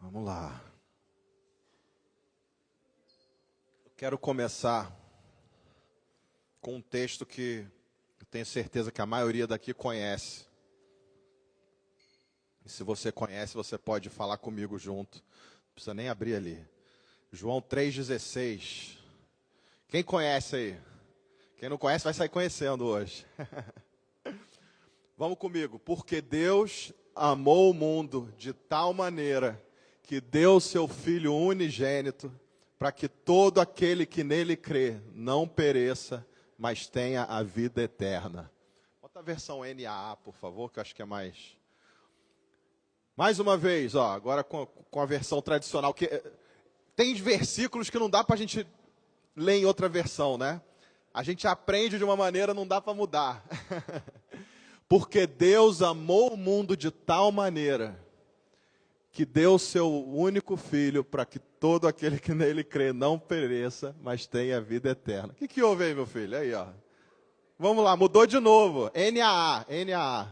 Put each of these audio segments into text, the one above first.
Vamos lá. Eu quero começar com um texto que eu tenho certeza que a maioria daqui conhece. E se você conhece, você pode falar comigo junto. Não precisa nem abrir ali. João 3,16. Quem conhece aí? Quem não conhece vai sair conhecendo hoje. Vamos comigo. Porque Deus amou o mundo de tal maneira que deu seu Filho unigênito, para que todo aquele que nele crê não pereça, mas tenha a vida eterna. Bota a versão NAA, por favor, que eu acho que é mais... Mais uma vez, ó, agora com a versão tradicional. Que tem versículos que não dá para a gente ler em outra versão, né? A gente aprende de uma maneira, não dá para mudar. Porque Deus amou o mundo de tal maneira que deu seu único Filho para que todo aquele que nele crê não pereça, mas tenha vida eterna. O que houve aí, meu filho? Aí, ó. Vamos lá, mudou de novo. NAA.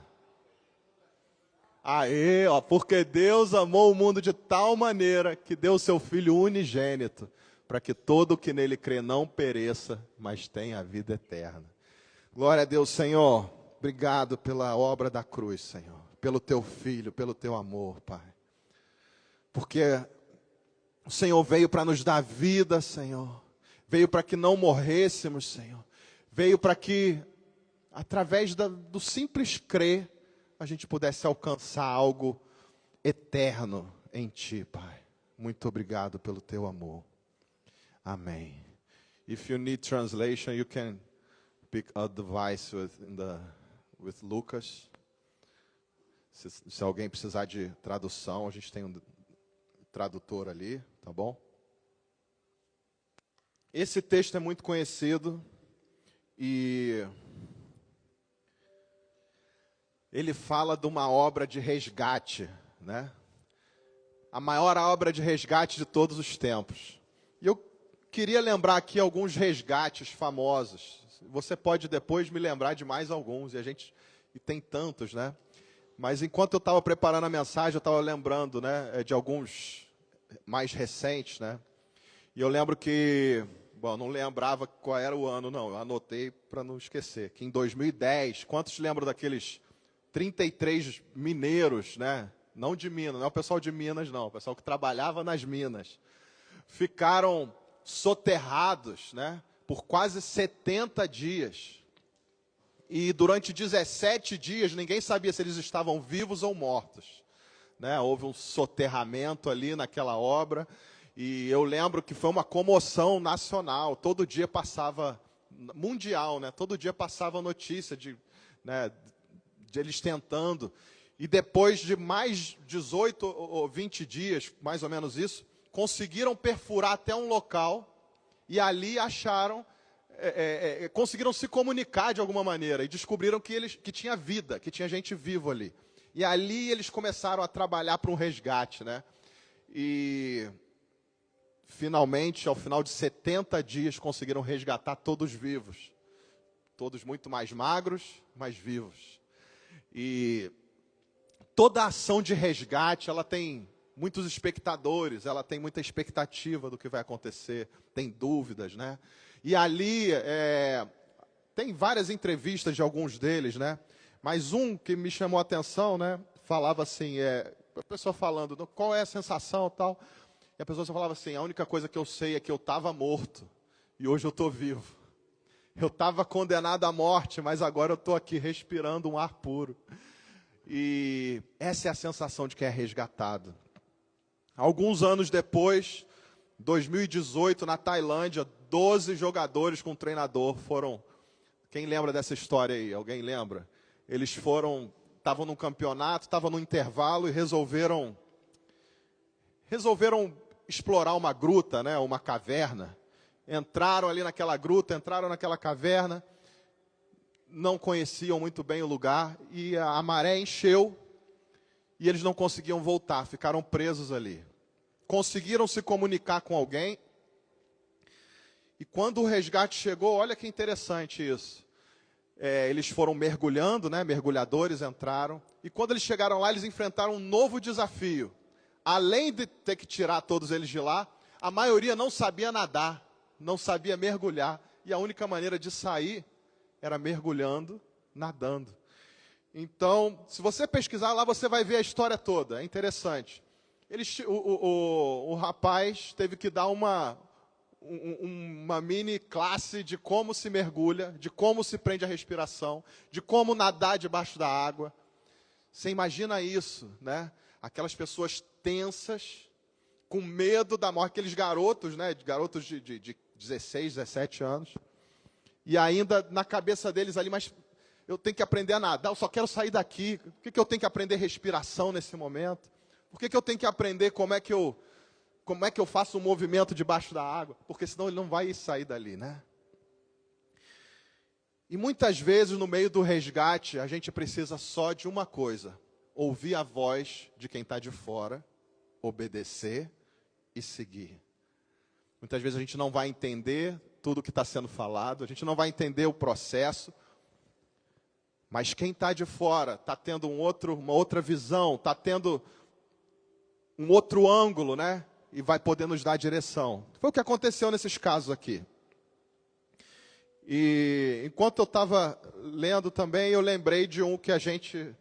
Aê, ó. Porque Deus amou o mundo de tal maneira que deu seu Filho unigênito para que todo o que nele crê não pereça, mas tenha a vida eterna. Glória a Deus, Senhor. Obrigado pela obra da cruz, Senhor. Pelo teu Filho, pelo teu amor, Pai. Porque o Senhor veio para nos dar vida, Senhor. Veio para que não morrêssemos, Senhor. Veio para que, através do simples crer, a gente pudesse alcançar algo eterno em Ti, Pai. Muito obrigado pelo teu amor. Amém. If you need translation, you can pick a device with Lucas. Se alguém precisar de tradução, a gente tem um tradutor ali, tá bom? Esse texto é muito conhecido e ele fala de uma obra de resgate, né? A maior obra de resgate de todos os tempos. E eu queria lembrar aqui alguns resgates famosos. Você pode depois me lembrar de mais alguns, e tem tantos, né? Mas enquanto eu estava preparando a mensagem, eu estava lembrando, né, de alguns mais recentes, né? E eu lembro que, bom, não lembrava qual era o ano, não. Eu anotei para não esquecer. Que em 2010, quantos lembram daqueles 33 mineiros, né? Não de Minas, não é o pessoal de Minas, não. O pessoal que trabalhava nas minas. Ficaram soterrados, né? Por quase 70 dias. E durante 17 dias, ninguém sabia se eles estavam vivos ou mortos. Né? Houve um soterramento ali naquela obra. E eu lembro que foi uma comoção nacional. Todo dia passava, mundial, né? Todo dia passava notícia de eles tentando. E depois de mais 18 ou 20 dias, mais ou menos isso, conseguiram perfurar até um local e ali acharam... conseguiram se comunicar de alguma maneira e descobriram que tinha vida, que tinha gente viva ali. E ali eles começaram a trabalhar para um resgate, né? E finalmente, ao final de 70 dias, conseguiram resgatar todos vivos. Todos muito mais magros, mas vivos. E toda a ação de resgate, ela tem muitos espectadores, ela tem muita expectativa do que vai acontecer, tem dúvidas, né? E ali, tem várias entrevistas de alguns deles, né? Mas um que me chamou a atenção, né? Falava assim, a pessoa falando, qual é a sensação e tal. E a pessoa só falava assim, a única coisa que eu sei é que eu estava morto e hoje eu estou vivo. Eu estava condenado à morte, mas agora eu estou aqui respirando um ar puro. E essa é a sensação de quem é resgatado. Alguns anos depois, 2018, na Tailândia, 12 jogadores com treinador foram... Quem lembra dessa história aí? Alguém lembra? Eles estavam num campeonato, estavam no intervalo e resolveram explorar uma gruta, né, uma caverna. Entraram ali naquela gruta, entraram naquela caverna, não conheciam muito bem o lugar e a maré encheu e eles não conseguiam voltar, ficaram presos ali. Conseguiram se comunicar com alguém. E quando o resgate chegou, olha que interessante isso. Eles foram mergulhando, né? Mergulhadores entraram. E quando eles chegaram lá, eles enfrentaram um novo desafio. além de ter que tirar todos eles de lá, a maioria não sabia nadar, não sabia mergulhar, e a única maneira de sair era mergulhando, nadando. Então, se você pesquisar lá, você vai ver a história toda, é interessante. O rapaz teve que dar uma mini classe de como se mergulha, de como se prende a respiração, de como nadar debaixo da água. Você imagina isso, né? Aquelas pessoas tensas, com medo da morte, aqueles garotos, né? Garotos de 16, 17 anos. E ainda na cabeça deles ali, mas eu tenho que aprender a nadar, eu só quero sair daqui. Por que eu tenho que aprender respiração nesse momento? Por que eu tenho que aprender como é que eu faço um movimento debaixo da água? Porque senão ele não vai sair dali, né? E muitas vezes, no meio do resgate, a gente precisa só de uma coisa: ouvir a voz de quem está de fora, obedecer e seguir. Muitas vezes a gente não vai entender tudo o que está sendo falado, a gente não vai entender o processo, mas quem está de fora está tendo uma outra visão, está tendo um outro ângulo, né? E vai poder nos dar direção. Foi o que aconteceu nesses casos aqui. E enquanto eu estava lendo também, eu lembrei de um que a gente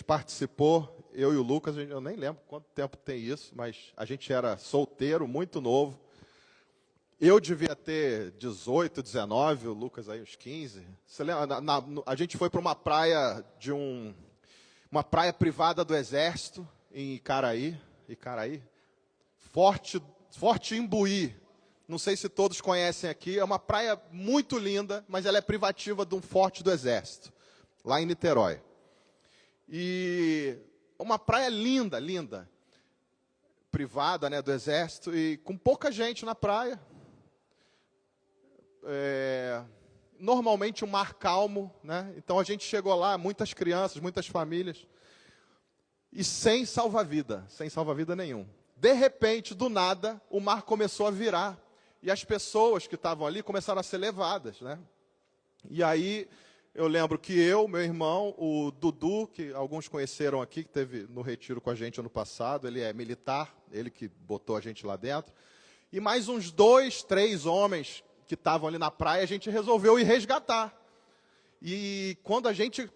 participou, eu e o Lucas, eu nem lembro quanto tempo tem isso, mas a gente era solteiro, muito novo. Eu devia ter 18, 19, o Lucas aí uns 15. Você lembra? A gente foi para uma praia uma praia privada do Exército, em Icaraí, Forte Imbuí. Não sei se todos conhecem aqui, é uma praia muito linda, mas ela é privativa de um forte do Exército, lá em Niterói. E uma praia linda, linda, privada, né, do Exército, e com pouca gente na praia. Normalmente um mar calmo, né? Então a gente chegou lá, muitas crianças, muitas famílias, e sem salva-vida nenhum. De repente, do nada, o mar começou a virar, e as pessoas que estavam ali começaram a ser levadas, né? E aí, eu lembro que eu, meu irmão, o Dudu, que alguns conheceram aqui, que esteve no retiro com a gente ano passado, ele é militar, ele que botou a gente lá dentro, e mais uns 2, 3 homens que estavam ali na praia, a gente resolveu ir resgatar. E quando a gente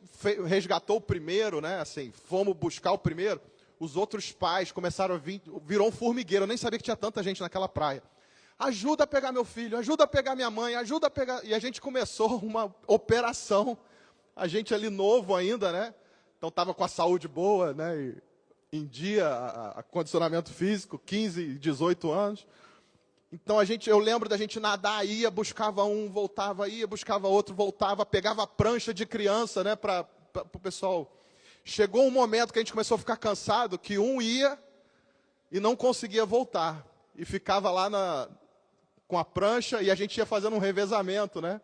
resgatou o primeiro, né, assim, fomos buscar o primeiro, os outros pais começaram a vir, virou um formigueiro, eu nem sabia que tinha tanta gente naquela praia. Ajuda a pegar meu filho, ajuda a pegar minha mãe, ajuda a pegar... E a gente começou uma operação, a gente ali novo ainda, né, então estava com a saúde boa, né, e em dia, a condicionamento físico, 15, 18 anos. Então eu lembro da gente nadar, ia, buscava um, voltava, ia, buscava outro, voltava, pegava a prancha de criança, né, para o pessoal. Chegou um momento que a gente começou a ficar cansado, que um ia e não conseguia voltar. E ficava lá com a prancha e a gente ia fazendo um revezamento, né?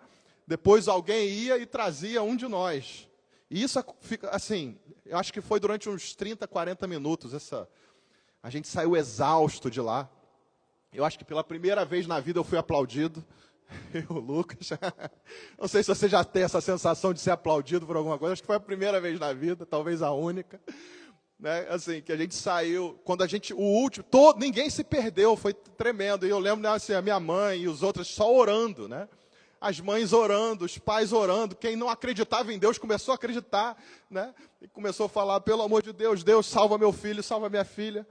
Depois alguém ia e trazia um de nós. E isso, assim, eu acho que foi durante uns 30, 40 minutos. A gente saiu exausto de lá. Eu acho que pela primeira vez na vida eu fui aplaudido. Eu, o Lucas. Não sei se você já tem essa sensação de ser aplaudido por alguma coisa. Acho que foi a primeira vez na vida, talvez a única. Né? Assim, que a gente saiu, quando o último, ninguém se perdeu, foi tremendo. E eu lembro, né, assim, a minha mãe e os outros só orando, né? As mães orando, os pais orando. Quem não acreditava em Deus começou a acreditar, né? E começou a falar, pelo amor de Deus, Deus, salva meu filho, salva minha filha.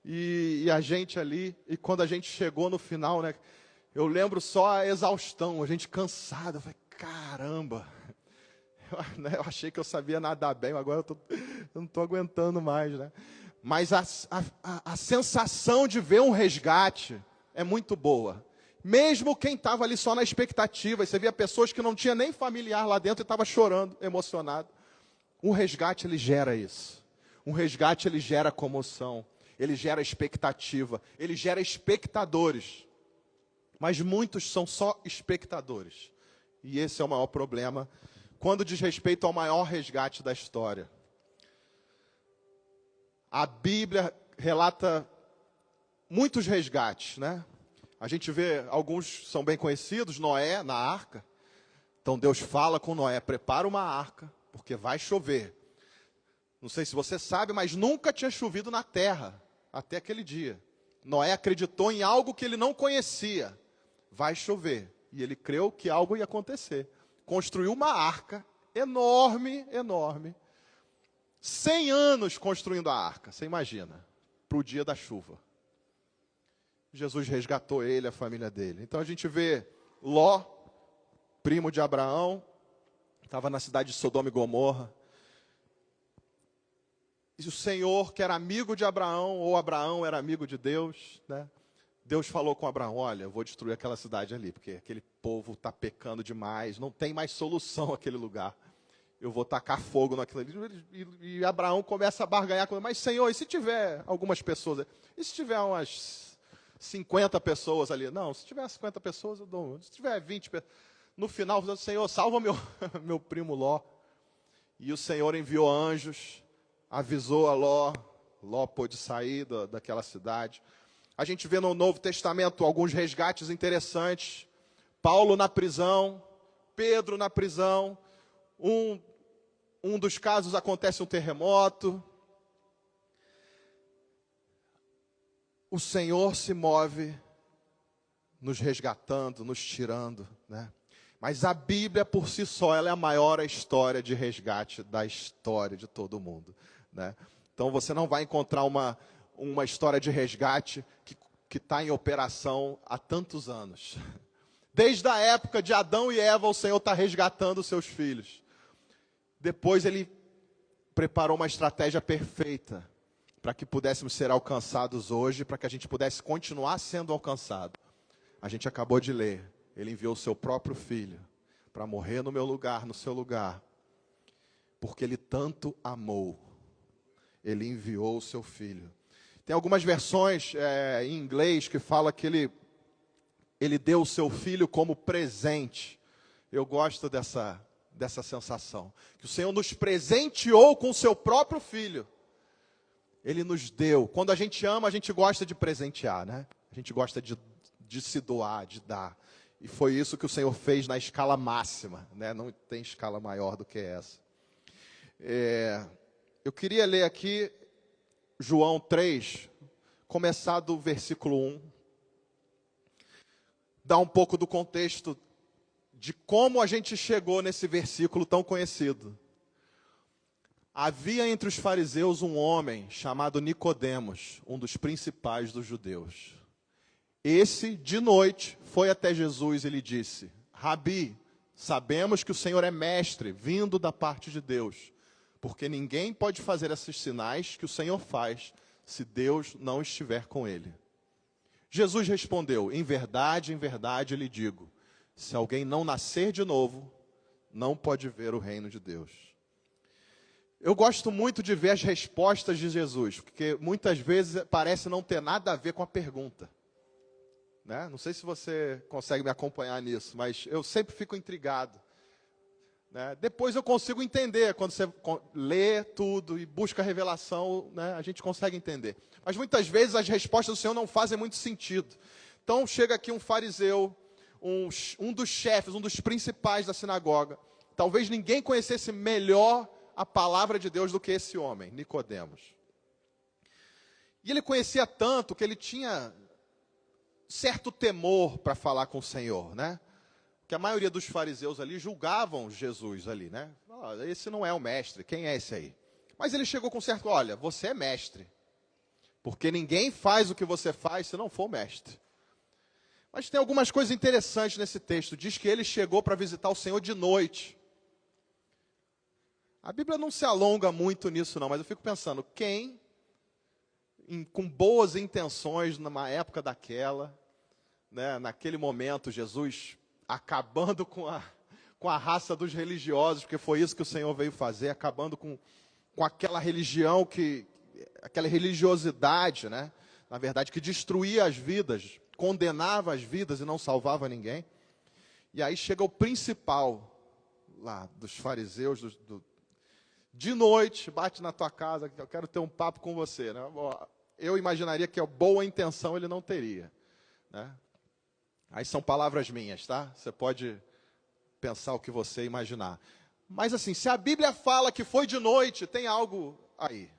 E a gente ali, e quando a gente chegou no final, né, eu lembro só a exaustão, a gente cansado, eu falei, caramba, eu achei que eu sabia nadar bem, agora eu não estou aguentando mais, né? Mas a sensação de ver um resgate é muito boa. Mesmo quem estava ali só na expectativa, e você via pessoas que não tinha nem familiar lá dentro e estava chorando, emocionado. Um resgate, ele gera isso. Um resgate, ele gera comoção. Ele gera expectativa, ele gera espectadores. Mas muitos são só espectadores. E esse é o maior problema quando diz respeito ao maior resgate da história. A Bíblia relata muitos resgates, né? A gente vê, alguns são bem conhecidos, Noé na arca. Então Deus fala com Noé, prepara uma arca, porque vai chover. Não sei se você sabe, mas nunca tinha chovido na terra até aquele dia. Noé acreditou em algo que ele não conhecia. Vai chover. E ele creu que algo ia acontecer. Construiu uma arca enorme, enorme. 100 anos construindo a arca, você imagina, para o dia da chuva. Jesus resgatou ele, a família dele. Então a gente vê Ló, primo de Abraão, estava na cidade de Sodoma e Gomorra. E o Senhor, que era amigo de Abraão, ou Abraão era amigo de Deus, né? Deus falou com Abraão, olha, eu vou destruir aquela cidade ali, porque aquele povo está pecando demais, não tem mais solução aquele lugar. Eu vou tacar fogo naquilo ali. E Abraão começa a barganhar com ele, mas Senhor, e se tiver algumas pessoas? E se tiver umas 50 pessoas ali? Não, se tiver 50 pessoas, eu dou. Se tiver 20 pessoas. No final, Senhor, salva meu primo Ló. E o Senhor enviou anjos, avisou a Ló. Ló pôde sair daquela cidade. A gente vê no Novo Testamento alguns resgates interessantes. Paulo na prisão, Pedro na prisão. Um dos casos acontece um terremoto. O Senhor se move, nos resgatando, nos tirando, né? Mas a Bíblia por si só, ela é a maior história de resgate da história de todo mundo, né? Então você não vai encontrar uma história de resgate que está em operação há tantos anos. Desde a época de Adão e Eva, o Senhor está resgatando os seus filhos. Depois ele preparou uma estratégia perfeita para que pudéssemos ser alcançados hoje, para que a gente pudesse continuar sendo alcançado. A gente acabou de ler, ele enviou o seu próprio filho para morrer no meu lugar, no seu lugar, porque ele tanto amou, ele enviou o seu filho. Tem algumas versões em inglês que fala que ele deu o seu filho como presente. Eu gosto dessa sensação, que o Senhor nos presenteou com o seu próprio filho. Ele nos deu. Quando a gente ama, a gente gosta de presentear, né? A gente gosta de se doar, de dar. E foi isso que o Senhor fez na escala máxima, né? Não tem escala maior do que essa. Eu queria ler aqui João 3, começar do versículo 1. Dar um pouco do contexto de como a gente chegou nesse versículo tão conhecido. Havia entre os fariseus um homem chamado Nicodemos, um dos principais dos judeus. Esse, de noite, foi até Jesus e lhe disse: Rabi, sabemos que o Senhor é mestre, vindo da parte de Deus, porque ninguém pode fazer esses sinais que o Senhor faz, se Deus não estiver com ele. Jesus respondeu: em verdade, eu lhe digo, se alguém não nascer de novo, não pode ver o reino de Deus. Eu gosto muito de ver as respostas de Jesus, porque muitas vezes parece não ter nada a ver com a pergunta, né? Não sei se você consegue me acompanhar nisso, mas eu sempre fico intrigado, né? Depois eu consigo entender, quando você lê tudo e busca a revelação, né? A gente consegue entender. Mas muitas vezes as respostas do Senhor não fazem muito sentido. Então chega aqui um fariseu, um dos chefes, um dos principais da sinagoga. Talvez ninguém conhecesse melhor a palavra de Deus do que esse homem, Nicodemos. E ele conhecia tanto que ele tinha certo temor para falar com o Senhor, né? Que a maioria dos fariseus ali julgavam Jesus ali, né? Esse não é o mestre, quem é esse aí? Mas ele chegou com certo, olha, você é mestre, porque ninguém faz o que você faz se não for mestre. Mas tem algumas coisas interessantes nesse texto. Diz que ele chegou para visitar o Senhor de noite. A Bíblia não se alonga muito nisso não, mas eu fico pensando, quem, com boas intenções, numa época daquela, né, naquele momento, Jesus acabando com a raça dos religiosos, porque foi isso que o Senhor veio fazer, acabando com aquela religião, aquela religiosidade, né, na verdade, que destruía as vidas, condenava as vidas e não salvava ninguém. E aí chega o principal lá dos fariseus, de noite, bate na tua casa, eu quero ter um papo com você, né? Eu imaginaria que a boa intenção ele não teria, né? Aí são palavras minhas, tá? Você pode pensar o que você imaginar. Mas assim, se a Bíblia fala que foi de noite, tem algo aí.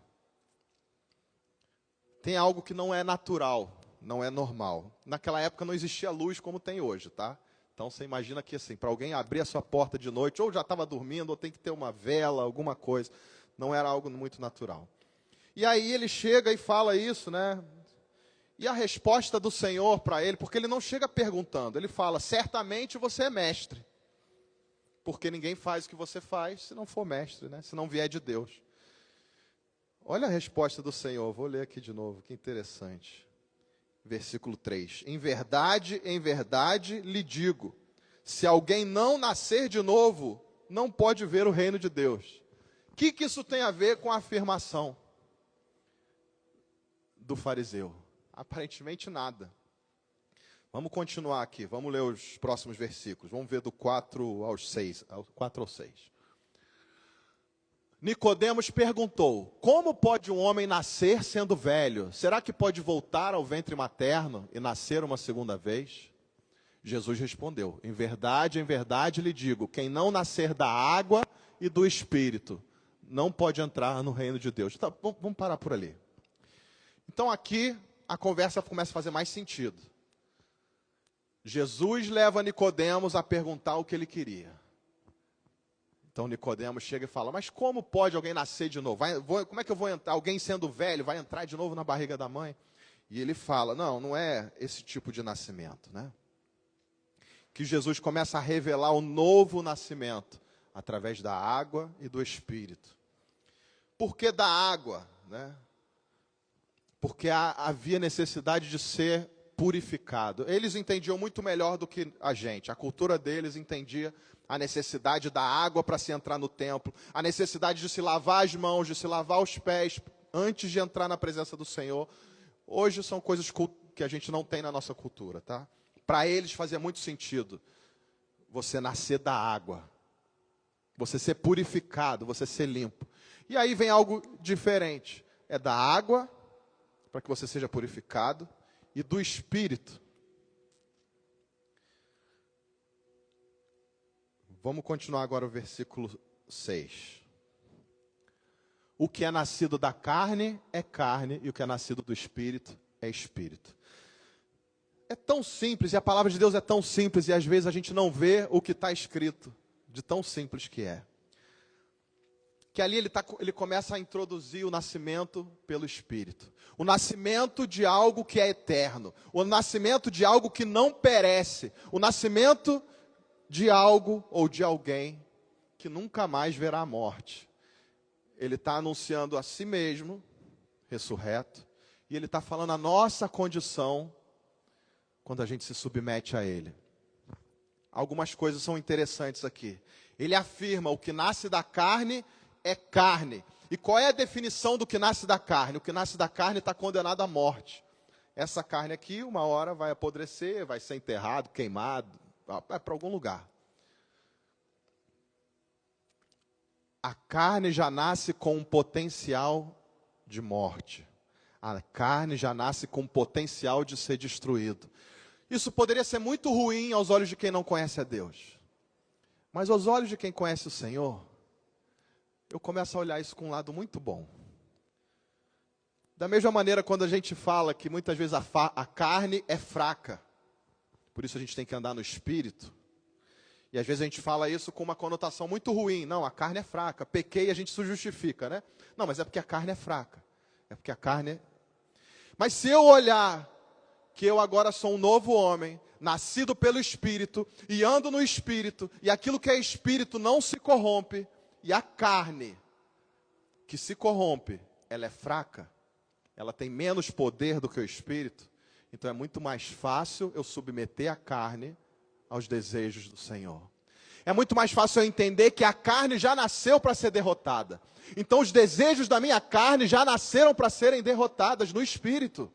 Tem algo que não é natural, não é normal. Naquela época não existia luz como tem hoje, tá? Então você imagina que assim, para alguém abrir a sua porta de noite, ou já estava dormindo, ou tem que ter uma vela, alguma coisa. Não era algo muito natural. E aí ele chega e fala isso, né? E a resposta do Senhor para ele, porque ele não chega perguntando, ele fala, certamente você é mestre. Porque ninguém faz o que você faz se não for mestre, né? Se não vier de Deus. Olha a resposta do Senhor, vou ler aqui de novo, que interessante. Versículo 3. Em verdade lhe digo, se alguém não nascer de novo, não pode ver o reino de Deus. O que isso tem a ver com a afirmação do fariseu? Aparentemente nada. Vamos continuar aqui, vamos ler os próximos versículos. Vamos ver do 4 ao 6. Nicodemos perguntou, como pode um homem nascer sendo velho? Será que pode voltar ao ventre materno e nascer uma segunda vez? Jesus respondeu, em verdade lhe digo, quem não nascer da água e do Espírito, não pode entrar no reino de Deus. Tá, vamos parar por ali. Então aqui a conversa começa a fazer mais sentido. Jesus leva Nicodemos a perguntar o que ele queria. Então Nicodemos chega e fala, mas como pode alguém nascer de novo? Como é que eu vou entrar? Alguém sendo velho vai entrar de novo na barriga da mãe? E ele fala, não é esse tipo de nascimento, né? Que Jesus começa a revelar o novo nascimento através da água e do Espírito. Por que da água, né? Porque havia necessidade de ser purificado. Eles entendiam muito melhor do que a gente. A cultura deles entendia a necessidade da água para se entrar no templo, a necessidade de se lavar as mãos, de se lavar os pés antes de entrar na presença do Senhor. Hoje são coisas que a gente não tem na nossa cultura, tá? Para eles fazia muito sentido você nascer da água, você ser purificado, você ser limpo. E aí vem algo diferente. É da água para que você seja purificado e do Espírito. Vamos continuar agora o versículo 6. O que é nascido da carne é carne, e o que é nascido do Espírito é Espírito. É tão simples, e a palavra de Deus é tão simples, e às vezes a gente não vê o que está escrito, de tão simples que é. Que ali ele começa a introduzir o nascimento pelo Espírito. O nascimento de algo que é eterno. O nascimento de algo que não perece. O nascimento de algo ou de alguém que nunca mais verá a morte. Ele está anunciando a si mesmo, ressurreto, e ele está falando a nossa condição quando a gente se submete a ele. Algumas coisas são interessantes aqui. Ele afirma o que nasce da carne é carne. E qual é a definição do que nasce da carne? O que nasce da carne está condenado à morte. Essa carne aqui, uma hora vai apodrecer, vai ser enterrado, queimado, vai para algum lugar. A carne já nasce com um potencial de morte. A carne já nasce com um potencial de ser destruído. Isso poderia ser muito ruim aos olhos de quem não conhece a Deus. Mas aos olhos de quem conhece o Senhor, eu começo a olhar isso com um lado muito bom. Da mesma maneira, quando a gente fala que muitas vezes a carne é fraca, por isso a gente tem que andar no Espírito, e às vezes a gente fala isso com uma conotação muito ruim. Não, a carne é fraca, pequei e a gente se justifica, né? Não, mas é porque a carne é fraca. É porque a carne... Mas se eu olhar que eu agora sou um novo homem, nascido pelo Espírito, e ando no Espírito, e aquilo que é Espírito não se corrompe, e a carne que se corrompe, ela é fraca, ela tem menos poder do que o Espírito, então é muito mais fácil eu submeter a carne aos desejos do Senhor. É muito mais fácil eu entender que a carne já nasceu para ser derrotada. Então os desejos da minha carne já nasceram para serem derrotadas no Espírito.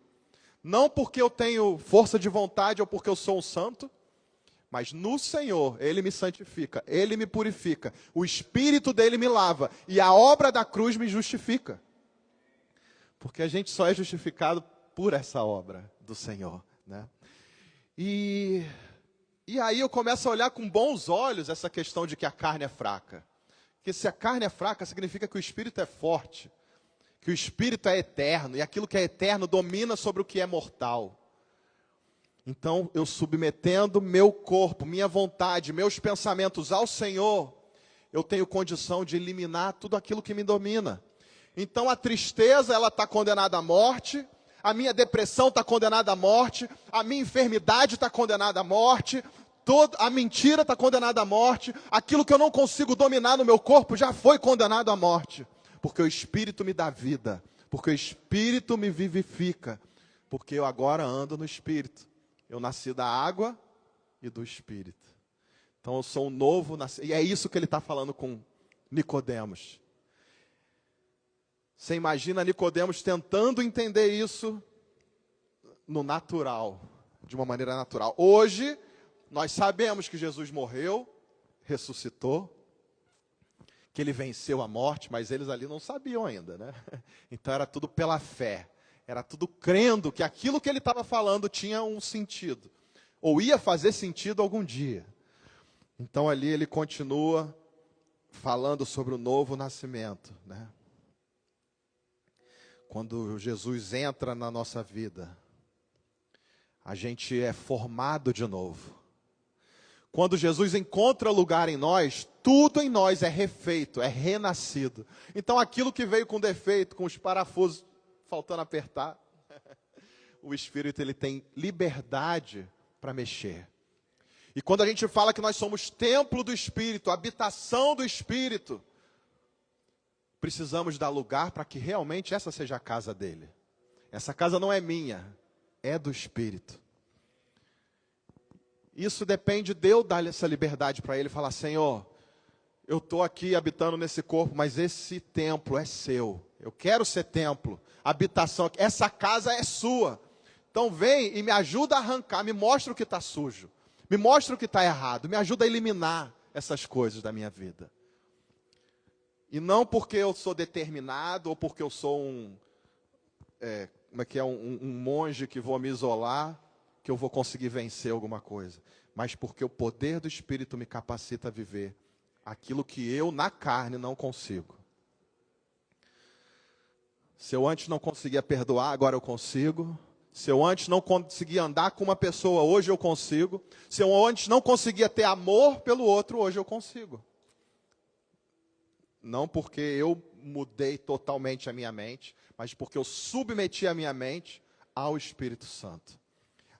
Não porque eu tenho força de vontade ou porque eu sou um santo, mas no Senhor, Ele me santifica, Ele me purifica, o Espírito dEle me lava, e a obra da cruz me justifica. Porque a gente só é justificado por essa obra do Senhor, né? E aí eu começo a olhar com bons olhos essa questão de que a carne é fraca. Porque se a carne é fraca, significa que o Espírito é forte. que o Espírito é eterno, e aquilo que é eterno domina sobre o que é mortal. Então, eu submetendo meu corpo, minha vontade, meus pensamentos ao Senhor, eu tenho condição de eliminar tudo aquilo que me domina. Então, a tristeza, ela está condenada à morte, a minha depressão está condenada à morte, a minha enfermidade está condenada à morte, a mentira está condenada à morte, aquilo que eu não consigo dominar no meu corpo já foi condenado à morte, porque o Espírito me dá vida, porque o Espírito me vivifica, porque eu agora ando no Espírito. Eu nasci da água e do Espírito. Então eu sou um novo nascido. E é isso que ele está falando com Nicodemos. Você imagina Nicodemos tentando entender isso no natural, de uma maneira natural. Hoje, nós sabemos que Jesus morreu, ressuscitou, que ele venceu a morte, mas eles ali não sabiam ainda, né? Então era tudo pela fé. Era tudo crendo que aquilo que ele estava falando tinha um sentido, ou ia fazer sentido algum dia. Então ali ele continua falando sobre o novo nascimento, né? Quando Jesus entra na nossa vida, a gente é formado de novo. Quando Jesus encontra lugar em nós, tudo em nós é refeito, é renascido. Então aquilo que veio com defeito, com os parafusos faltando apertar, o Espírito ele tem liberdade para mexer. E quando a gente fala que nós somos templo do Espírito, habitação do Espírito, precisamos dar lugar para que realmente essa seja a casa dele. Essa casa não é minha, é do Espírito. Isso depende de eu dar essa liberdade para ele, falar: Senhor, eu estou aqui habitando nesse corpo, mas esse templo é seu. Eu quero ser templo, habitação, essa casa é sua. Então vem e me ajuda a arrancar, me mostra o que está sujo, me mostra o que está errado, me ajuda a eliminar essas coisas da minha vida. E não porque eu sou determinado, ou porque eu sou um monge que vou me isolar, que eu vou conseguir vencer alguma coisa. Mas porque o poder do Espírito me capacita a viver aquilo que eu, na carne, não consigo. Se eu antes não conseguia perdoar, agora eu consigo. Se eu antes não conseguia andar com uma pessoa, hoje eu consigo. Se eu antes não conseguia ter amor pelo outro, hoje eu consigo. Não porque eu mudei totalmente a minha mente, mas porque eu submeti a minha mente ao Espírito Santo.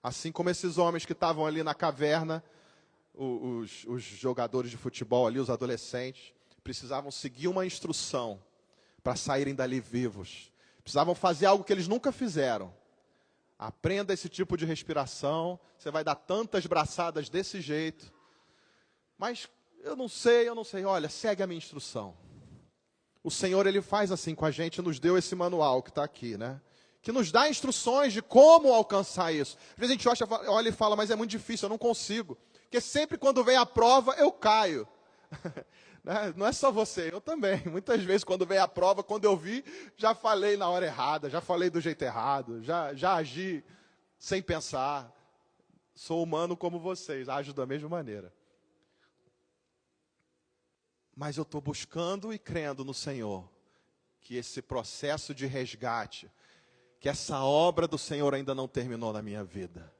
Assim como esses homens que estavam ali na caverna, os jogadores de futebol ali, os adolescentes, precisavam seguir uma instrução para saírem dali vivos. Precisavam fazer algo que eles nunca fizeram. Aprenda esse tipo de respiração, você vai dar tantas braçadas desse jeito. Mas eu não sei, olha, segue a minha instrução. O Senhor, Ele faz assim com a gente, nos deu esse manual que está aqui, né? Que nos dá instruções de como alcançar isso. Às vezes a gente olha e fala, mas é muito difícil, eu não consigo. Porque sempre quando vem a prova, eu caio. Não é só você, eu também. Muitas vezes quando vem a prova, quando eu vi, já falei na hora errada, já falei do jeito errado, já agi sem pensar. Sou humano como vocês, ajo da mesma maneira. Mas eu estou buscando e crendo no Senhor, que esse processo de resgate, que essa obra do Senhor ainda não terminou na minha vida.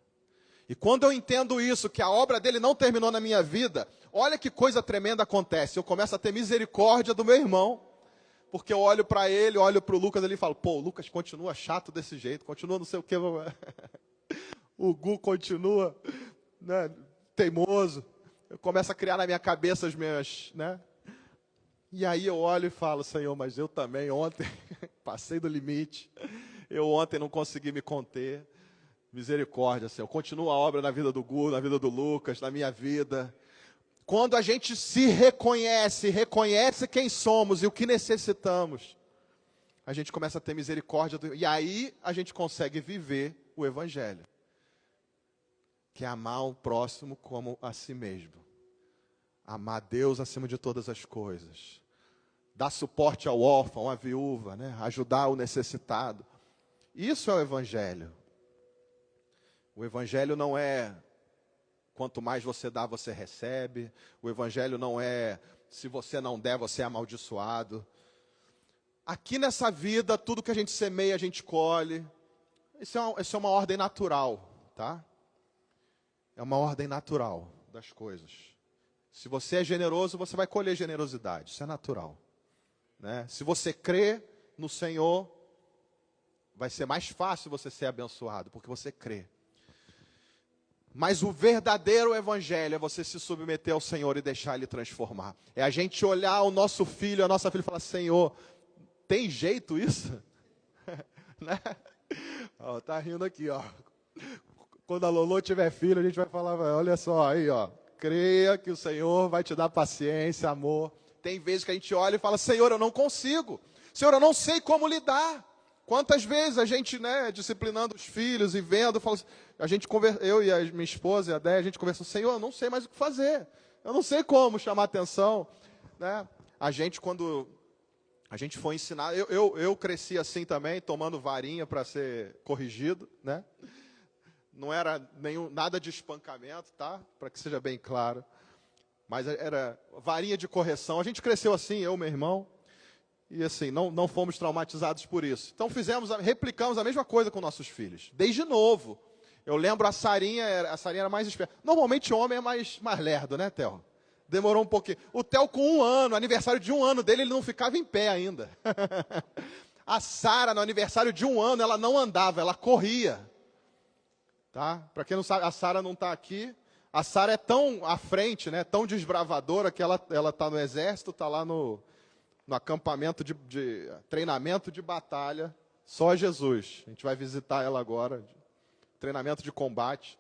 E quando eu entendo isso, que a obra dele não terminou na minha vida, olha que coisa tremenda acontece. Eu começo a ter misericórdia do meu irmão, porque eu olho para ele, olho para o Lucas ali e falo, pô, o Lucas continua chato desse jeito, continua não sei o que. O Gu continua, né, teimoso. Eu começo a criar na minha cabeça as minhas, né? E aí eu olho e falo, Senhor, mas eu também ontem passei do limite. Eu ontem não consegui me conter. Misericórdia, Senhor. Continua a obra na vida do Gu, na vida do Lucas, na minha vida. Quando a gente se reconhece quem somos e o que necessitamos, a gente começa a ter misericórdia. E aí a gente consegue viver o Evangelho. Que é amar o próximo como a si mesmo. Amar Deus acima de todas as coisas. Dar suporte ao órfão, à viúva, né? Ajudar o necessitado. Isso é o Evangelho. O Evangelho não é quanto mais você dá, você recebe. O Evangelho não é se você não der, você é amaldiçoado. aqui nessa vida, tudo que a gente semeia, a gente colhe. Isso é uma ordem natural, tá? É uma ordem natural das coisas. Se você é generoso, você vai colher generosidade. Isso é natural, né? Se você crê no Senhor, vai ser mais fácil você ser abençoado, porque você crê. Mas o verdadeiro evangelho é você se submeter ao Senhor e deixar Ele transformar. É a gente olhar o nosso filho, a nossa filha e falar: Senhor, tem jeito isso? Né? Ó, tá rindo aqui, ó. Quando a Lolo tiver filho, a gente vai falar: olha só, aí, ó. Creia que o Senhor vai te dar paciência, amor. Tem vezes que a gente olha e fala: Senhor, eu não consigo. Senhor, eu não sei como lidar. Quantas vezes a gente, né, disciplinando os filhos e vendo, fala, eu e a minha esposa e a Déia, a gente conversou: Senhor, eu não sei mais o que fazer. Eu não sei como chamar atenção, né? A gente, quando a gente foi ensinar, eu cresci assim também, tomando varinha para ser corrigido, né? Não era nada de espancamento, tá? Para que seja bem claro. Mas era varinha de correção. A gente cresceu assim, eu e meu irmão. E assim, não fomos traumatizados por isso. Então replicamos a mesma coisa com nossos filhos. Desde novo. Eu lembro a Sarinha era mais esperta. Normalmente homem é mais lerdo, né, Theo? Demorou um pouquinho. O Theo com 1 ano, aniversário de 1 ano dele, ele não ficava em pé ainda. A Sara, no aniversário de 1 ano, ela não andava, ela corria. Tá? Para quem não sabe, a Sara não está aqui. A Sara é tão à frente, né, tão desbravadora, que ela está no exército, está lá no acampamento de treinamento de batalha. Só Jesus. A gente vai visitar ela agora. Treinamento de combate.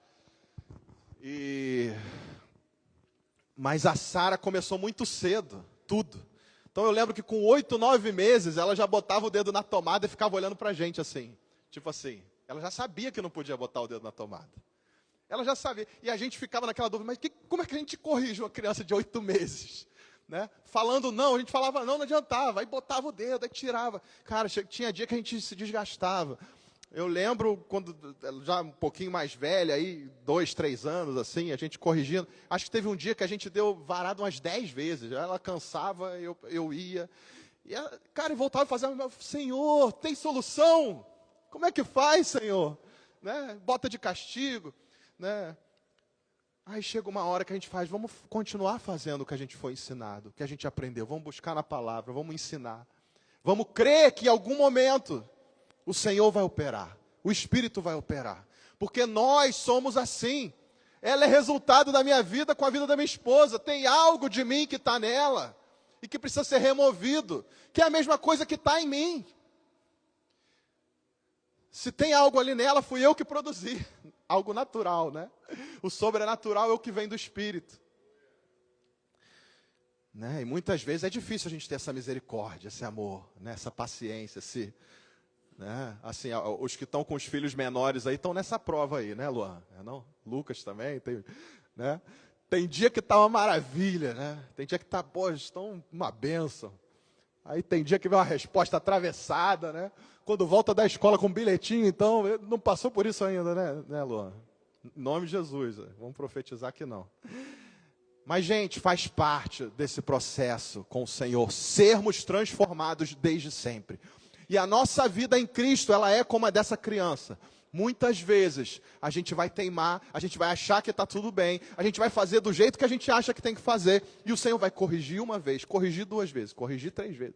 Mas a Sara começou muito cedo, tudo. Então eu lembro que com 8, 9 meses, ela já botava o dedo na tomada e ficava olhando para a gente assim. Tipo assim, ela já sabia que não podia botar o dedo na tomada. Ela já sabia. E a gente ficava naquela dúvida: mas como é que a gente corrige uma criança de 8 meses? Né? Falando não, a gente falava não adiantava. Aí botava o dedo, aí tirava. Cara, tinha dia que a gente se desgastava. Eu lembro, quando já um pouquinho mais velha, aí 2, 3 anos, assim, a gente corrigindo. Acho que teve um dia que a gente deu varado umas 10 vezes. Ela cansava, eu ia. E ela, cara, voltava e fazia: Senhor, tem solução? Como é que faz, Senhor? Né? Bota de castigo, né? Aí chega uma hora que a gente faz: vamos continuar fazendo o que a gente foi ensinado, o que a gente aprendeu. Vamos buscar na palavra, vamos ensinar. Vamos crer que em algum momento o Senhor vai operar, o Espírito vai operar. Porque nós somos assim. Ela é resultado da minha vida com a vida da minha esposa. Tem algo de mim que está nela e que precisa ser removido, que é a mesma coisa que está em mim. Se tem algo ali nela, fui eu que produzi. Algo natural, né? O sobrenatural é o que vem do Espírito. Né? E muitas vezes é difícil a gente ter essa misericórdia, esse amor, né? Essa paciência, né? Assim, os que estão com os filhos menores aí estão nessa prova aí, né, Luan? Não? Lucas também, né? Tem dia que está uma maravilha, né? Tem dia que está, estão uma bênção. Aí tem dia que vem uma resposta atravessada, né? Quando volta da escola com um bilhetinho, então, não passou por isso ainda, né, Luan? Em nome de Jesus, vamos profetizar que não. Mas, gente, faz parte desse processo com o Senhor, sermos transformados desde sempre. E a nossa vida em Cristo, ela é como a dessa criança. Muitas vezes, a gente vai teimar, a gente vai achar que está tudo bem, a gente vai fazer do jeito que a gente acha que tem que fazer, e o Senhor vai corrigir uma vez, corrigir 2 vezes, corrigir 3 vezes.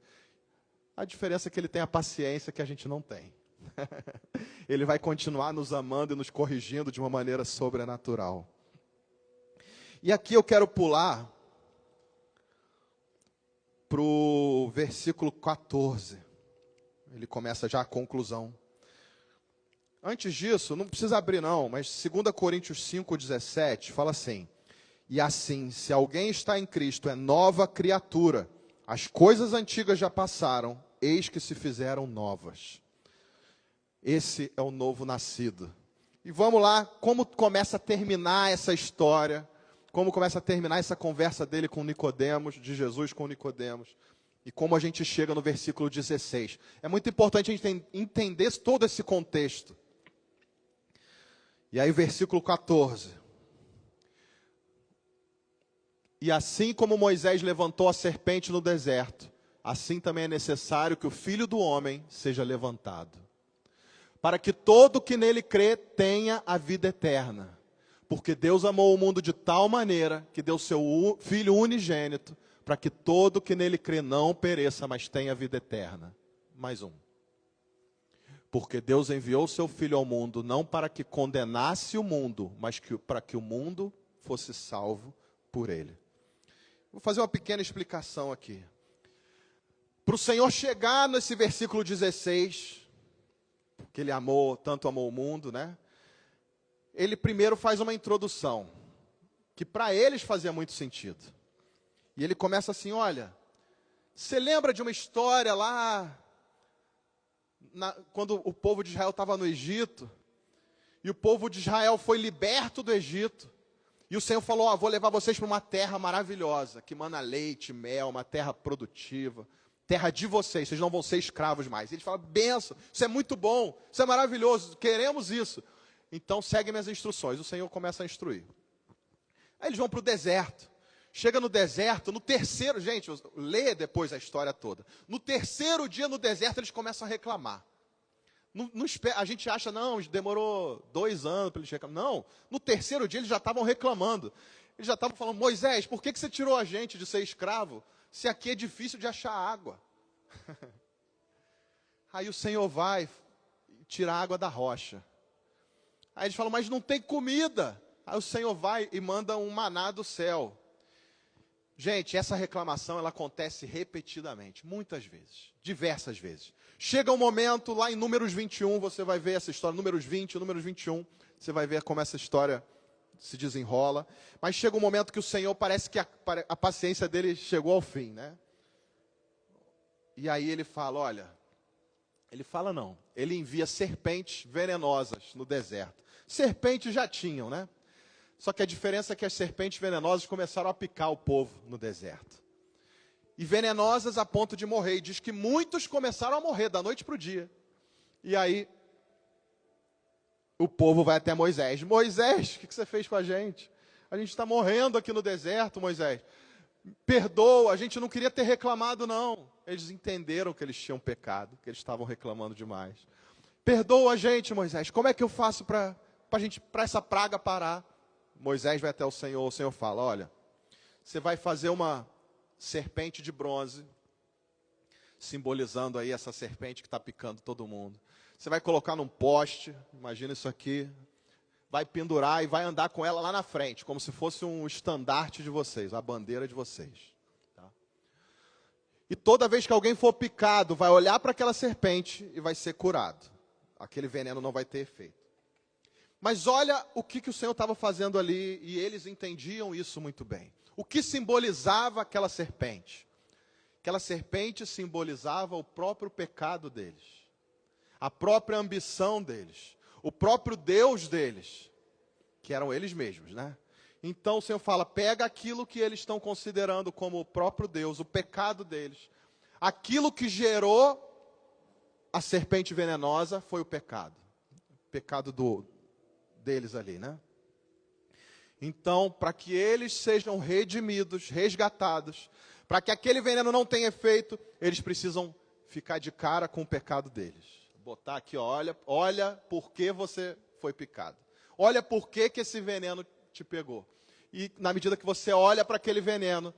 A diferença é que Ele tem a paciência que a gente não tem. Ele vai continuar nos amando e nos corrigindo de uma maneira sobrenatural. E aqui eu quero pular para o versículo 14. Ele começa já a conclusão. Antes disso, não precisa abrir não, mas 2 Coríntios 5,17 fala assim: e assim, se alguém está em Cristo, é nova criatura. As coisas antigas já passaram, eis que se fizeram novas. Esse é o novo nascido. E vamos lá, como começa a terminar essa história, como começa a terminar essa conversa dele com Nicodemos, de Jesus com Nicodemos, e como a gente chega no versículo 16. É muito importante a gente entender todo esse contexto. E aí, versículo 14. E assim como Moisés levantou a serpente no deserto, assim também é necessário que o Filho do Homem seja levantado, para que todo que nele crê tenha a vida eterna. Porque Deus amou o mundo de tal maneira que deu seu Filho unigênito, para que todo que nele crê não pereça, mas tenha a vida eterna. Mais um. Porque Deus enviou o seu Filho ao mundo, não para que condenasse o mundo, mas para que o mundo fosse salvo por ele. Vou fazer uma pequena explicação aqui. Para o Senhor chegar nesse versículo 16, que Ele tanto amou o mundo, né? Ele primeiro faz uma introdução, que para eles fazia muito sentido. E ele começa assim, olha, você lembra de uma história lá, quando o povo de Israel estava no Egito, e o povo de Israel foi liberto do Egito, e o Senhor falou, vou levar vocês para uma terra maravilhosa, que mana leite, mel, uma terra produtiva, terra de vocês não vão ser escravos mais. E eles falam, benção, isso é muito bom, isso é maravilhoso, queremos isso. Então segue minhas instruções. O Senhor começa a instruir. Aí eles vão para o deserto. Chega no deserto, no terceiro, gente, lê depois a história toda. No terceiro dia no deserto eles começam a reclamar. A gente acha, não, demorou 2 anos para eles reclamar. Não, no terceiro dia eles já estavam reclamando. Eles já estavam falando, Moisés, por que você tirou a gente de ser escravo, se aqui é difícil de achar água? Aí o Senhor vai tirar a água da rocha. Aí eles falam, mas não tem comida. Aí o Senhor vai e manda um maná do céu. Gente, essa reclamação ela acontece repetidamente, muitas vezes, diversas vezes. Chega um momento, lá em Números 21, você vai ver essa história, Números 20, Números 21, você vai ver como essa história se desenrola. Mas chega um momento que o Senhor parece que a paciência dele chegou ao fim, né? E aí ele fala, olha, ele envia serpentes venenosas no deserto. Serpentes já tinham, né? Só que a diferença é que as serpentes venenosas começaram a picar o povo no deserto. E venenosas a ponto de morrer. E diz que muitos começaram a morrer da noite para o dia. E aí, o povo vai até Moisés. Moisés, o que você fez com a gente? A gente está morrendo aqui no deserto, Moisés. Perdoa, a gente não queria ter reclamado, não. Eles entenderam que eles tinham pecado, que eles estavam reclamando demais. Perdoa a gente, Moisés. Como é que eu faço para essa praga parar? Moisés vai até o Senhor fala, olha, você vai fazer uma serpente de bronze, simbolizando aí essa serpente que está picando todo mundo. Você vai colocar num poste, imagina isso aqui, vai pendurar e vai andar com ela lá na frente, como se fosse um estandarte de vocês, a bandeira de vocês. Tá? E toda vez que alguém for picado, vai olhar para aquela serpente e vai ser curado. Aquele veneno não vai ter efeito. Mas olha o que o Senhor estava fazendo ali, e eles entendiam isso muito bem. O que simbolizava aquela serpente? Aquela serpente simbolizava o próprio pecado deles, a própria ambição deles, o próprio Deus deles, que eram eles mesmos, né? Então o Senhor fala, pega aquilo que eles estão considerando como o próprio Deus, o pecado deles. Aquilo que gerou a serpente venenosa foi o pecado deles ali, né? Então, para que eles sejam redimidos, resgatados, para que aquele veneno não tenha efeito, eles precisam ficar de cara com o pecado deles. Botar aqui, olha por que você foi picado. Olha por que esse veneno te pegou. E na medida que você olha para aquele veneno,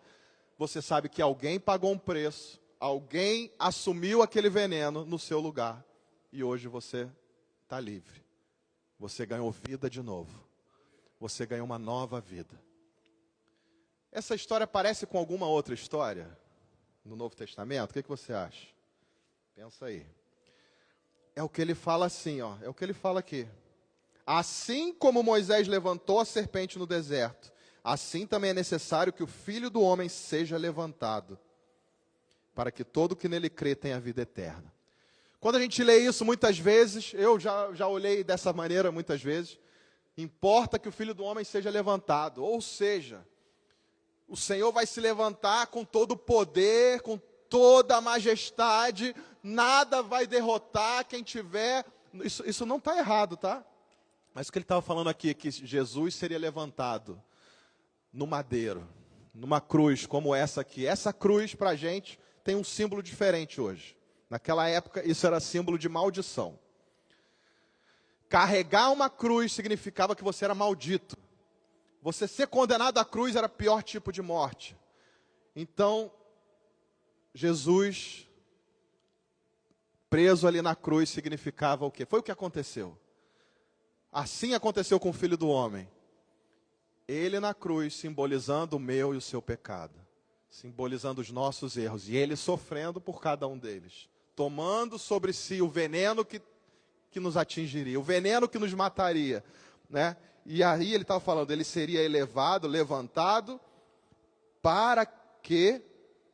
você sabe que alguém pagou um preço, alguém assumiu aquele veneno no seu lugar, e hoje você está livre. Você ganhou vida de novo. Você ganhou uma nova vida. Essa história parece com alguma outra história no Novo Testamento? O que você acha? Pensa aí. É o que ele fala assim, ó. É o que ele fala aqui. Assim como Moisés levantou a serpente no deserto, assim também é necessário que o Filho do Homem seja levantado, para que todo que nele crê tenha vida eterna. Quando a gente lê isso muitas vezes, eu já olhei dessa maneira muitas vezes, importa que o Filho do Homem seja levantado, ou seja, o Senhor vai se levantar com todo o poder, com toda a majestade, nada vai derrotar quem tiver, isso não está errado, tá? Mas o que ele estava falando aqui é que Jesus seria levantado no madeiro, numa cruz como essa aqui. Essa cruz para a gente tem um símbolo diferente hoje. Naquela época, isso era símbolo de maldição. Carregar uma cruz significava que você era maldito. Você ser condenado à cruz era o pior tipo de morte. Então, Jesus, preso ali na cruz, significava o quê? Foi o que aconteceu. Assim aconteceu com o Filho do Homem. Ele na cruz, simbolizando o meu e o seu pecado. Simbolizando os nossos erros. E ele sofrendo por cada um deles. Tomando sobre si o veneno que nos atingiria. O veneno que nos mataria. Né? E aí ele estava falando, ele seria elevado, levantado, para que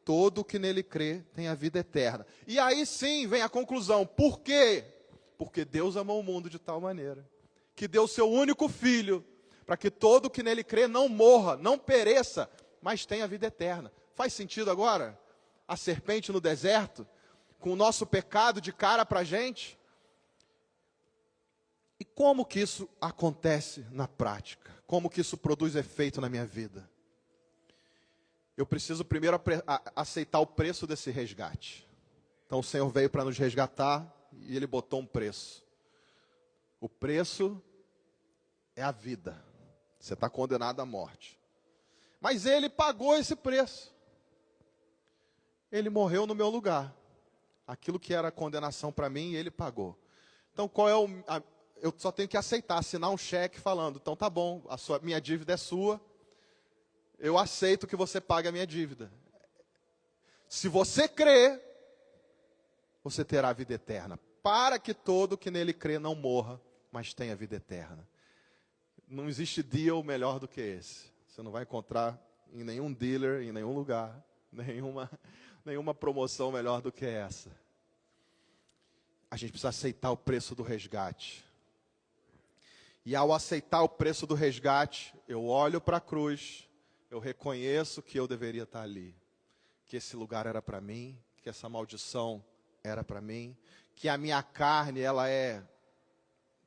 todo o que nele crê tenha vida eterna. E aí sim vem a conclusão. Por quê? Porque Deus amou o mundo de tal maneira que deu o seu único filho, para que todo o que nele crê não morra, não pereça, mas tenha vida eterna. Faz sentido agora? A serpente no deserto, com o nosso pecado de cara para a gente? E como que isso acontece na prática? Como que isso produz efeito na minha vida? Eu preciso primeiro aceitar o preço desse resgate. Então o Senhor veio para nos resgatar e Ele botou um preço. O preço é a vida. Você está condenado à morte. Mas Ele pagou esse preço. Ele morreu no meu lugar. Aquilo que era condenação para mim, Ele pagou. Então qual é eu só tenho que aceitar, assinar um cheque falando, então tá bom, minha dívida é sua, eu aceito que você pague a minha dívida. Se você crer, você terá a vida eterna. Para que todo que nele crê não morra, mas tenha vida eterna. Não existe deal melhor do que esse. Você não vai encontrar em nenhum dealer, em nenhum lugar, nenhuma promoção melhor do que essa. A gente precisa aceitar o preço do resgate. E ao aceitar o preço do resgate, eu olho para a cruz, eu reconheço que eu deveria estar ali. Que esse lugar era para mim, que essa maldição era para mim, que a minha carne, ela é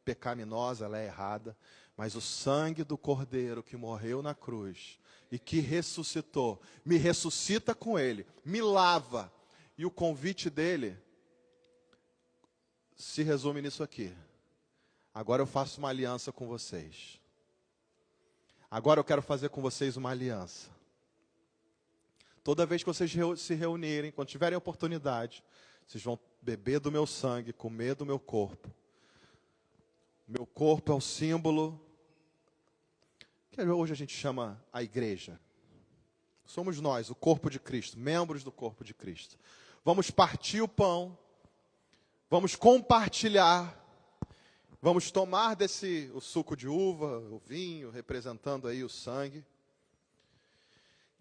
pecaminosa, ela é errada, mas o sangue do Cordeiro que morreu na cruz e que ressuscitou, me ressuscita com Ele, me lava. E o convite dele se resume nisso aqui. Agora eu faço uma aliança com vocês. Agora eu quero fazer com vocês uma aliança. Toda vez que vocês se reunirem, quando tiverem oportunidade, vocês vão beber do meu sangue, comer do meu corpo. Meu corpo é o símbolo que hoje a gente chama a igreja. Somos nós, o corpo de Cristo, membros do corpo de Cristo. Vamos partir o pão, vamos compartilhar. Vamos tomar o suco de uva, o vinho, representando aí o sangue,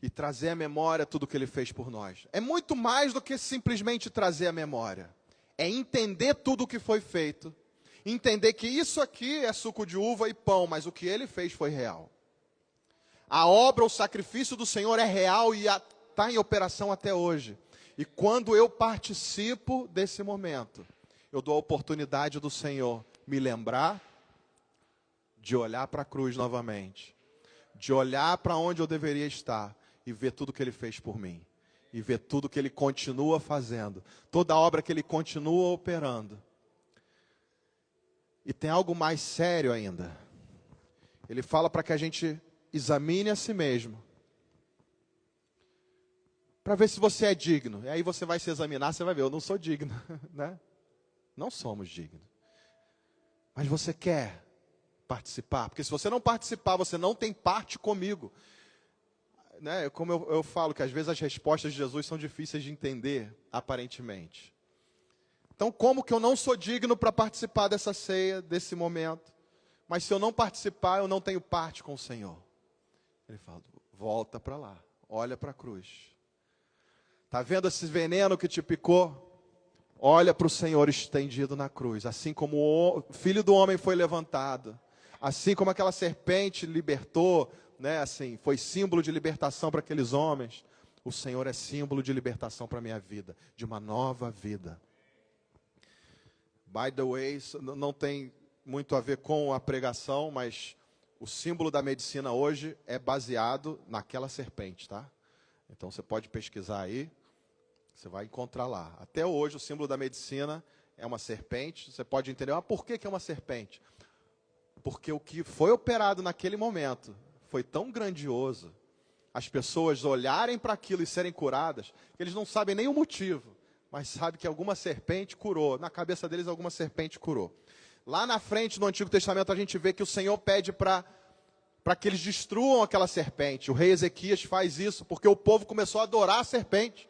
e trazer à memória tudo o que Ele fez por nós. É muito mais do que simplesmente trazer à memória. É entender tudo o que foi feito, entender que isso aqui é suco de uva e pão, mas o que Ele fez foi real. A obra, o sacrifício do Senhor é real e está em operação até hoje. E quando eu participo desse momento, eu dou a oportunidade do Senhor me lembrar de olhar para a cruz novamente, de olhar para onde eu deveria estar e ver tudo que Ele fez por mim, e ver tudo que Ele continua fazendo, toda a obra que Ele continua operando. E tem algo mais sério ainda. Ele fala para que a gente examine a si mesmo, para ver se você é digno. E aí você vai se examinar, você vai ver, eu não sou digno, né? Não somos dignos. Mas você quer participar? Porque se você não participar, você não tem parte comigo. Né? Como eu falo, que às vezes as respostas de Jesus são difíceis de entender, aparentemente. Então, como que eu não sou digno para participar dessa ceia, desse momento? Mas se eu não participar, eu não tenho parte com o Senhor. Ele fala, volta para lá, olha para a cruz. Está vendo esse veneno que te picou? Olha para o Senhor estendido na cruz, assim como o Filho do Homem foi levantado, assim como aquela serpente libertou, né, assim, foi símbolo de libertação para aqueles homens, o Senhor é símbolo de libertação para a minha vida, de uma nova vida. By the way, não tem muito a ver com a pregação, mas o símbolo da medicina hoje é baseado naquela serpente, tá? Então você pode pesquisar aí. Você vai encontrar lá. Até hoje, o símbolo da medicina é uma serpente. Você pode entender, mas por que é uma serpente? Porque o que foi operado naquele momento foi tão grandioso, as pessoas olharem para aquilo e serem curadas, que eles não sabem nem o motivo, mas sabem que alguma serpente curou. Na cabeça deles, alguma serpente curou. Lá na frente, no Antigo Testamento, a gente vê que o Senhor pede para que eles destruam aquela serpente. O rei Ezequias faz isso, porque o povo começou a adorar a serpente.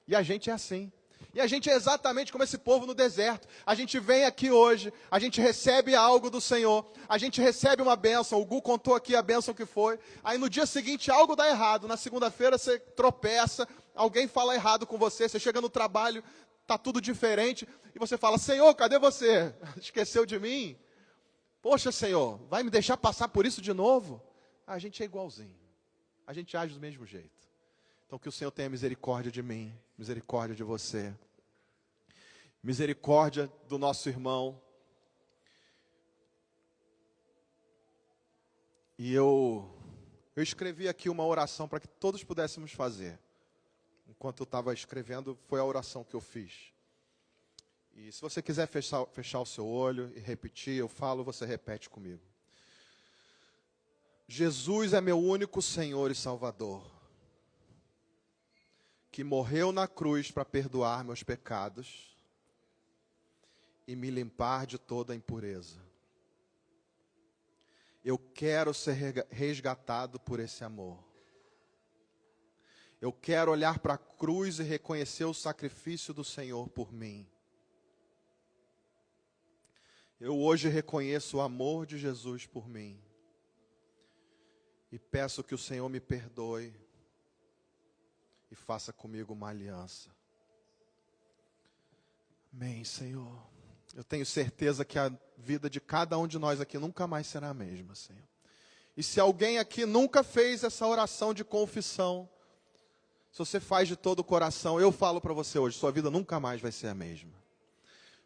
E a gente é assim. E a gente é exatamente como esse povo no deserto. A gente vem aqui hoje, a gente recebe algo do Senhor, a gente recebe uma bênção. O Gu contou aqui a bênção que foi. Aí no dia seguinte algo dá errado. Na segunda-feira você tropeça, alguém fala errado com você, você chega no trabalho, está tudo diferente. E você fala, Senhor, cadê você? Esqueceu de mim? Poxa, Senhor, vai me deixar passar por isso de novo? A gente é igualzinho. A gente age do mesmo jeito. Então que o Senhor tenha misericórdia de mim, misericórdia de você. Misericórdia do nosso irmão. E eu escrevi aqui uma oração para que todos pudéssemos fazer. Enquanto eu estava escrevendo, foi a oração que eu fiz. E se você quiser fechar o seu olho e repetir, eu falo, você repete comigo. Jesus é meu único Senhor e Salvador, que morreu na cruz para perdoar meus pecados e me limpar de toda a impureza. Eu quero ser resgatado por esse amor. Eu quero olhar para a cruz e reconhecer o sacrifício do Senhor por mim. Eu hoje reconheço o amor de Jesus por mim. E peço que o Senhor me perdoe e faça comigo uma aliança. Amém, Senhor. Eu tenho certeza que a vida de cada um de nós aqui nunca mais será a mesma, Senhor. E se alguém aqui nunca fez essa oração de confissão, se você faz de todo o coração, eu falo para você hoje, sua vida nunca mais vai ser a mesma.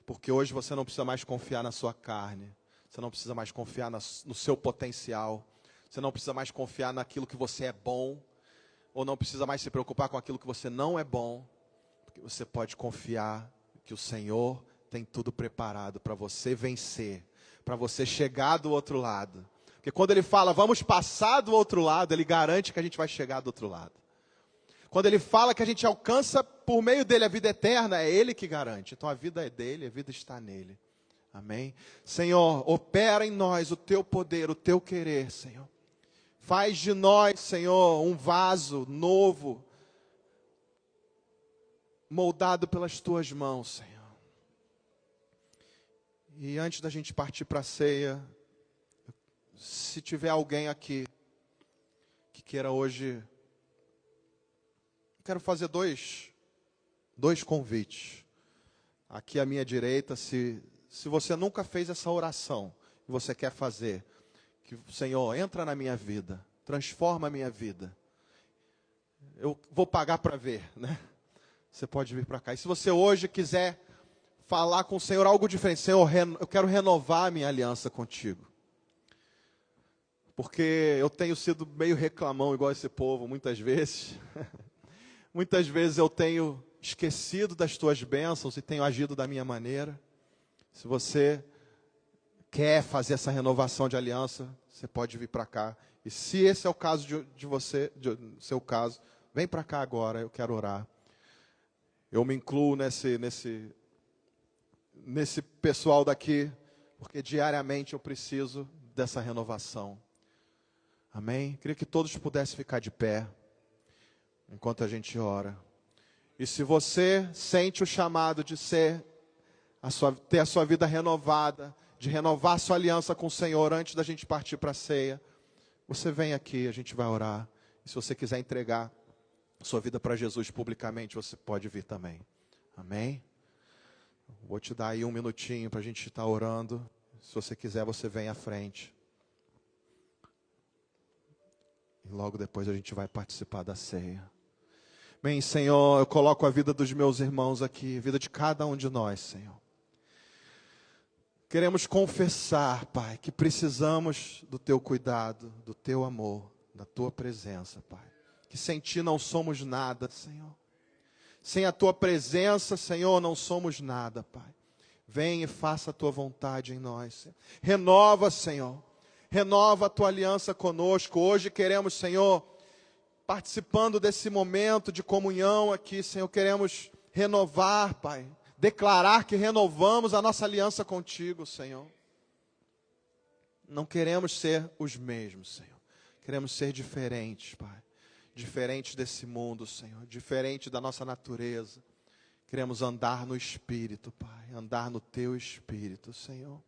Porque hoje você não precisa mais confiar na sua carne, você não precisa mais confiar no seu potencial, você não precisa mais confiar naquilo que você é bom, ou não precisa mais se preocupar com aquilo que você não é bom, porque você pode confiar que o Senhor tem tudo preparado para você vencer, para você chegar do outro lado. Porque quando Ele fala, vamos passar do outro lado, Ele garante que a gente vai chegar do outro lado. Quando Ele fala que a gente alcança por meio dEle a vida eterna, é Ele que garante. Então a vida é dEle, a vida está nele. Amém? Senhor, opera em nós o Teu poder, o Teu querer, Senhor. Faz de nós, Senhor, um vaso novo, moldado pelas Tuas mãos, Senhor. E antes da gente partir para a ceia, se tiver alguém aqui que queira hoje, quero fazer dois convites. Aqui à minha direita, se você nunca fez essa oração e você quer fazer, que Senhor, entra na minha vida, transforma a minha vida. Eu vou pagar para ver, né? Você pode vir para cá. E se você hoje quiser falar com o Senhor algo diferente, Senhor, eu quero renovar a minha aliança contigo. Porque eu tenho sido meio reclamão igual esse povo muitas vezes. Muitas vezes eu tenho esquecido das tuas bênçãos e tenho agido da minha maneira. Se você quer fazer essa renovação de aliança, você pode vir para cá. E se esse é o caso de você, seu caso, vem para cá agora, eu quero orar. Eu me incluo nesse pessoal daqui, porque diariamente eu preciso dessa renovação. Amém? Queria que todos pudessem ficar de pé enquanto a gente ora. E se você sente o chamado de ter a sua vida renovada, de renovar a sua aliança com o Senhor antes da gente partir para a ceia, você vem aqui, a gente vai orar. E se você quiser entregar a sua vida para Jesus publicamente, você pode vir também. Amém? Vou te dar aí um minutinho para a gente estar orando. Se você quiser, você vem à frente. E logo depois a gente vai participar da ceia. Bem, Senhor, eu coloco a vida dos meus irmãos aqui, a vida de cada um de nós, Senhor. Queremos confessar, Pai, que precisamos do Teu cuidado, do Teu amor, da Tua presença, Pai. Que sem Ti não somos nada, Senhor. Sem a tua presença, Senhor, não somos nada, Pai. Vem e faça a tua vontade em nós, Senhor. Renova, Senhor. Renova a tua aliança conosco. Hoje queremos, Senhor, participando desse momento de comunhão aqui, Senhor, queremos renovar, Pai. Declarar que renovamos a nossa aliança contigo, Senhor. Não queremos ser os mesmos, Senhor. Queremos ser diferentes, Pai. Diferentes desse mundo, Senhor. Diferente da nossa natureza. Queremos andar no Espírito, Pai. Andar no Teu Espírito, Senhor.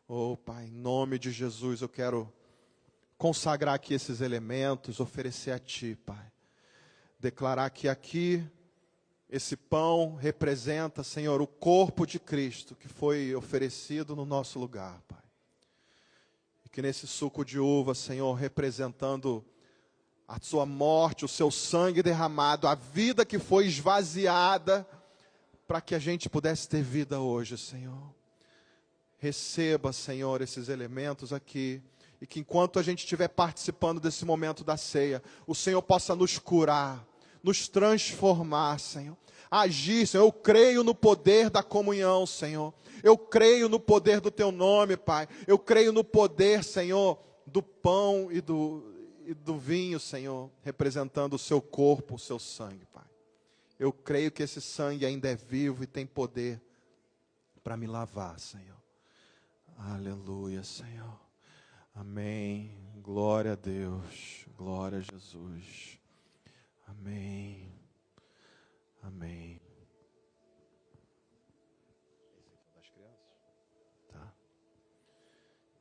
Oh, Pai, em nome de Jesus, eu quero consagrar aqui esses elementos, oferecer a Ti, Pai. Declarar que aqui, esse pão representa, Senhor, o corpo de Cristo, que foi oferecido no nosso lugar, Pai. E que nesse suco de uva, Senhor, representando a Sua morte, o Seu sangue derramado, a vida que foi esvaziada, para que a gente pudesse ter vida hoje, Senhor. Receba, Senhor, esses elementos aqui, e que enquanto a gente estiver participando desse momento da ceia, o Senhor possa nos curar, nos transformar, Senhor. Agir, Senhor, eu creio no poder da comunhão, Senhor. Eu creio no poder do Teu nome, Pai. Eu creio no poder, Senhor, do pão e do vinho, Senhor, representando o Seu corpo, o Seu sangue, Pai. Eu creio que esse sangue ainda é vivo e tem poder para me lavar, Senhor. Aleluia, Senhor. Amém. Glória a Deus. Glória a Jesus. Amém. Amém. Esse aqui é das crianças? Tá.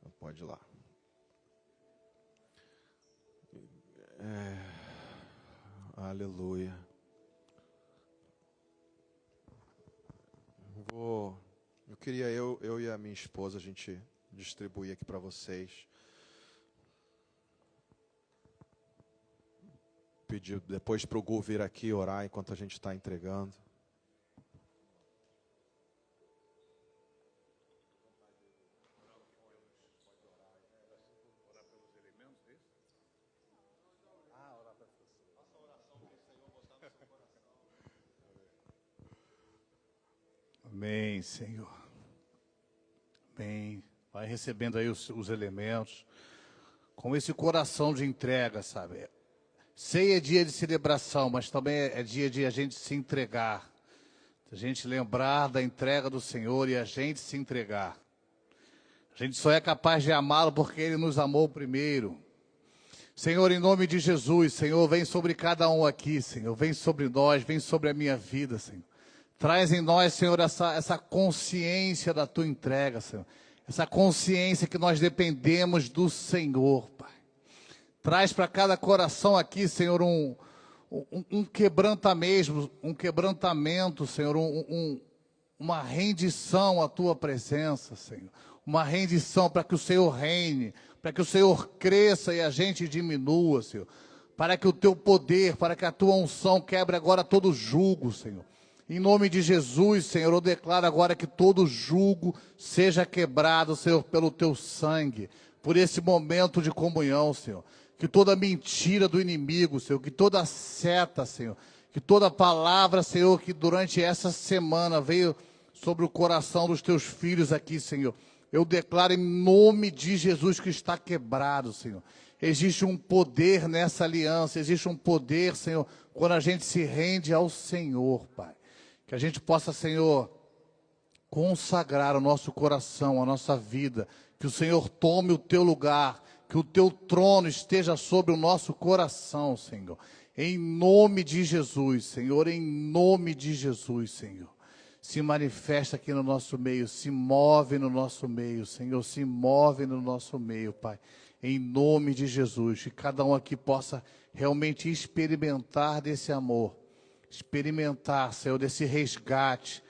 Então pode ir lá. Aleluia. Eu queria, eu e a minha esposa, a gente distribuir aqui para vocês. Pedir depois para o Gu vir aqui orar enquanto a gente está entregando. Amém, Senhor. Amém. Vai recebendo aí os elementos. Com esse coração de entrega, sabe? Ceia é dia de celebração, mas também é dia de a gente se entregar. A gente lembrar da entrega do Senhor e a gente se entregar. A gente só é capaz de amá-lo porque Ele nos amou primeiro. Senhor, em nome de Jesus, Senhor, vem sobre cada um aqui, Senhor. Vem sobre nós, vem sobre a minha vida, Senhor. Traz em nós, Senhor, essa consciência da Tua entrega, Senhor. Essa consciência que nós dependemos do Senhor, Pai. Traz para cada coração aqui, Senhor, um quebrantamento, Senhor, uma rendição à Tua presença, Senhor. Uma rendição para que o Senhor reine, para que o Senhor cresça e a gente diminua, Senhor. Para que o Teu poder, para que a Tua unção quebre agora todo jugo, Senhor. Em nome de Jesus, Senhor, eu declaro agora que todo jugo seja quebrado, Senhor, pelo Teu sangue, por esse momento de comunhão, Senhor. Que toda mentira do inimigo, Senhor, que toda seta, Senhor, que toda palavra, Senhor, que durante essa semana veio sobre o coração dos Teus filhos aqui, Senhor, eu declaro em nome de Jesus que está quebrado, Senhor. Existe um poder nessa aliança, existe um poder, Senhor, quando a gente se rende ao Senhor, Pai. Que a gente possa, Senhor, consagrar o nosso coração, a nossa vida. Que o Senhor tome o Teu lugar. Que o Teu trono esteja sobre o nosso coração, Senhor. Em nome de Jesus, Senhor. Em nome de Jesus, Senhor. Se manifesta aqui no nosso meio. Se move no nosso meio, Senhor. Se move no nosso meio, Pai. Em nome de Jesus. Que cada um aqui possa realmente experimentar desse amor. Experimentar, Senhor, desse resgate,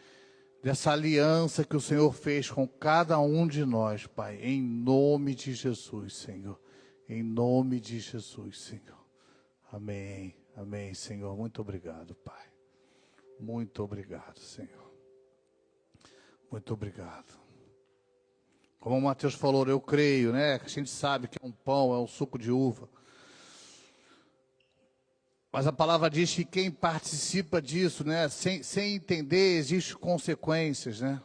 dessa aliança que o Senhor fez com cada um de nós, Pai, em nome de Jesus, Senhor, em nome de Jesus, Senhor, amém, amém, Senhor, muito obrigado, Pai, muito obrigado, Senhor, muito obrigado. Como o Mateus falou, eu creio, né, que a gente sabe que é um pão, é um suco de uva. Mas a palavra diz que quem participa disso, né, sem entender, existem consequências, né?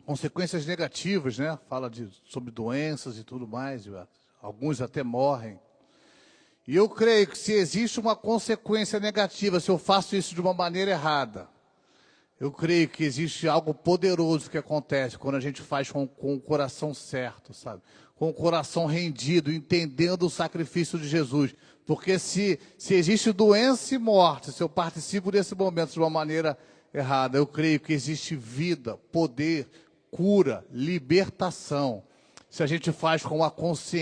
Consequências negativas, né? Fala sobre doenças e tudo mais, alguns até morrem. E eu creio que se existe uma consequência negativa, se eu faço isso de uma maneira errada, eu creio que existe algo poderoso que acontece quando a gente faz com o coração certo, sabe? Com o coração rendido, entendendo o sacrifício de Jesus. Porque se existe doença e morte, se eu participo desse momento de uma maneira errada, eu creio que existe vida, poder, cura, libertação. Se a gente faz com a consciência.